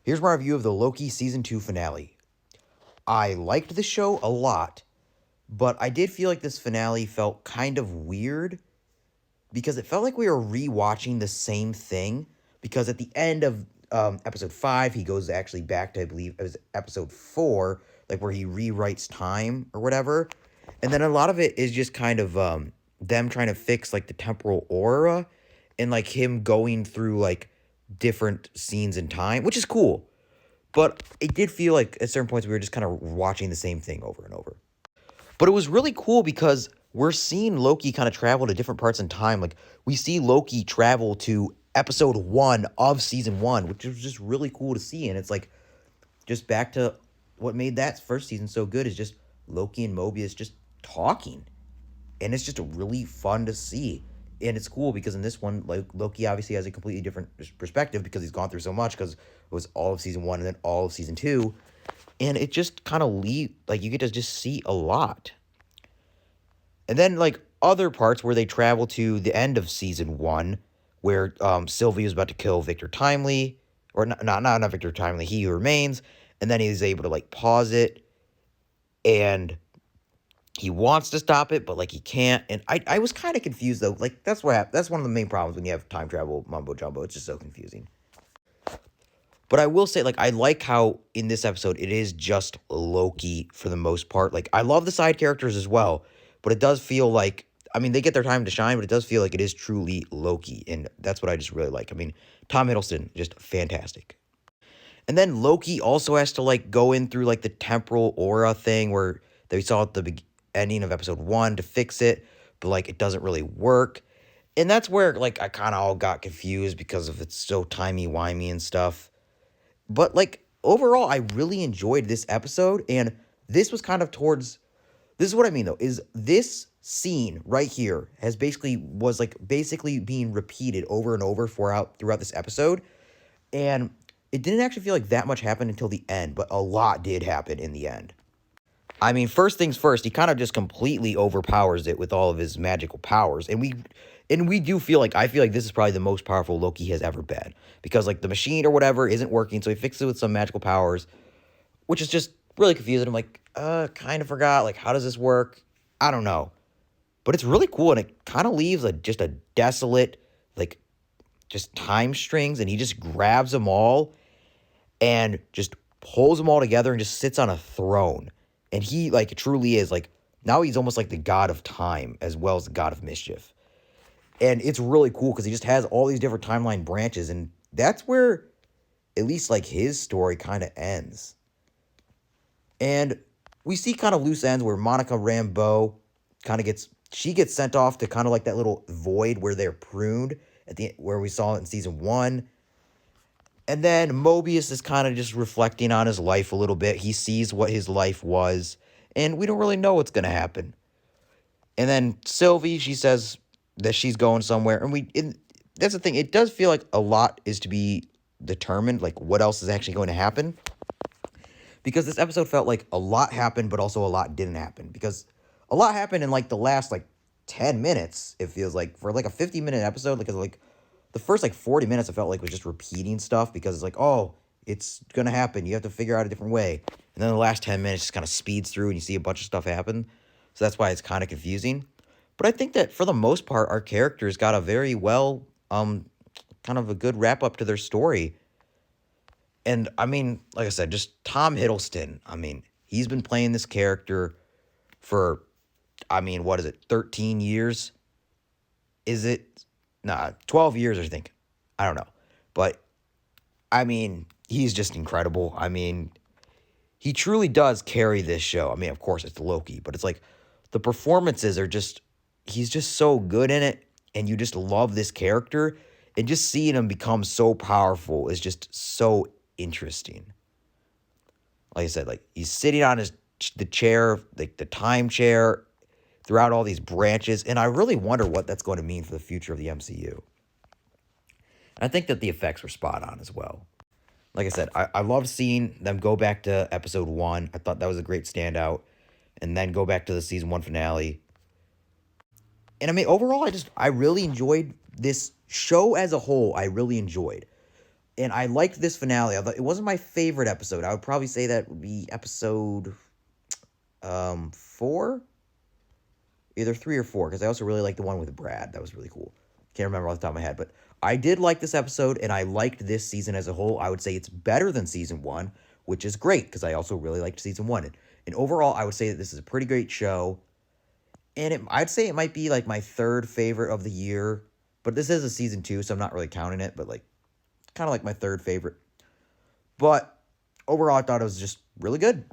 Here's my review of the Loki Season 2 finale. I liked the show a lot, but I did feel like this finale felt kind of weird because it felt like we were rewatching the same thing. Because at the end of episode 5, he goes actually back to, I believe, it was episode 4, like where he rewrites time or whatever. And then a lot of it is just kind of them trying to fix like the temporal aura and like him going through like different scenes in time, which is cool. But it did feel like at certain points we were just kind of watching the same thing over and over. But it was really cool because we're seeing Loki kind of travel to different parts in time. Like, we see Loki travel to episode 1 of season 1, which was just really cool to see. And it's like, just back to what made that first season so good is just Loki and Mobius just talking. And it's just really fun to see. And it's cool because in this one, like, Loki obviously has a completely different perspective because he's gone through so much, because it was all of season 1 and then all of season 2. And it just kind of like, you get to just see a lot. And then, like, other parts where they travel to the end of season 1, where Sylvie was about to kill Victor Timely, or not Victor Timely, He Who Remains, and then he's able to, like, pause it, and he wants to stop it, but, like, he can't. And I was kind of confused, though. Like, that's one of the main problems when you have time travel mumbo jumbo. It's just so confusing. But I will say, like, I like how in this episode it is just Loki for the most part. Like, I love the side characters as well, but it does feel like, I mean, they get their time to shine, but it does feel like it is truly Loki, and that's what I just really like. I mean, Tom Hiddleston, just fantastic. And then Loki also has to, like, go in through, like, the temporal aura thing where they saw at the ending of episode 1 to fix it, but, like, it doesn't really work. And that's where, like, I kind of all got confused because of it's so timey-wimey and stuff. But, like, overall, I really enjoyed this episode, and this was kind of towards, this is what I mean, though, is this scene right here was basically being repeated over and over throughout this episode, and it didn't actually feel like that much happened until the end, but a lot did happen in the end. I mean, first things first, he kind of just completely overpowers it with all of his magical powers. And we do feel like, I feel like this is probably the most powerful Loki has ever been. Because, like, the machine or whatever isn't working, so he fixes it with some magical powers, which is just really confusing. I'm like, kind of forgot. Like, how does this work? I don't know. But it's really cool, and it kind of leaves just a desolate, like, just time strings, and he just grabs them all and just pulls them all together and just sits on a throne. And he, like, truly is, like, now he's almost like the god of time as well as the god of mischief. And it's really cool because he just has all these different timeline branches, and that's where at least, like, his story kind of ends. And we see kind of loose ends where Monica Rambeau kind of gets sent off to kind of like that little void where they're pruned where we saw it in season 1. And then Mobius is kind of just reflecting on his life a little bit. He sees what his life was, and we don't really know what's going to happen. And then Sylvie, she says that she's going somewhere, and that's the thing. It does feel like a lot is to be determined, like what else is actually going to happen. Because this episode felt like a lot happened, but also a lot didn't happen. Because a lot happened in, like, the last, like, 10 minutes, it feels like. For, like, a 50-minute episode, because, like, the first, like, 40 minutes I felt like was just repeating stuff. Because it's like, oh, it's going to happen. You have to figure out a different way. And then the last 10 minutes just kind of speeds through and you see a bunch of stuff happen. So that's why it's kind of confusing. But I think that for the most part, our characters got a very well, kind of a good wrap-up to their story. And, I mean, like I said, just Tom Hiddleston. I mean, he's been playing this character for, I mean, what is it, 13 years? Is it? Nah, 12 years, I think. I don't know. But, I mean, he's just incredible. I mean, he truly does carry this show. I mean, of course, it's Loki, but it's like the performances are just, he's just so good in it, and you just love this character, and just seeing him become so powerful is just so interesting. Like I said, like, he's sitting on the chair, like the time chair, throughout all these branches, and I really wonder what that's going to mean for the future of the MCU. And I think that the effects were spot on as well. Like I said, I love seeing them go back to episode 1. I thought that was a great standout. And then go back to the season 1 finale. And I mean, overall, I really enjoyed this show as a whole. I really enjoyed. And I liked this finale. Although it wasn't my favorite episode. I would probably say that would be episode 4, either 3 or 4, because I also really liked the one with Brad. That was really cool. Can't remember off the top of my head, but I did like this episode, and I liked this season as a whole. I would say it's better than season 1, which is great, because I also really liked season 1. And overall, I would say that this is a pretty great show, and I'd say it might be, like, my third favorite of the year, but this is a season 2, so I'm not really counting it, but, like, kind of like my third favorite. But overall, I thought it was just really good.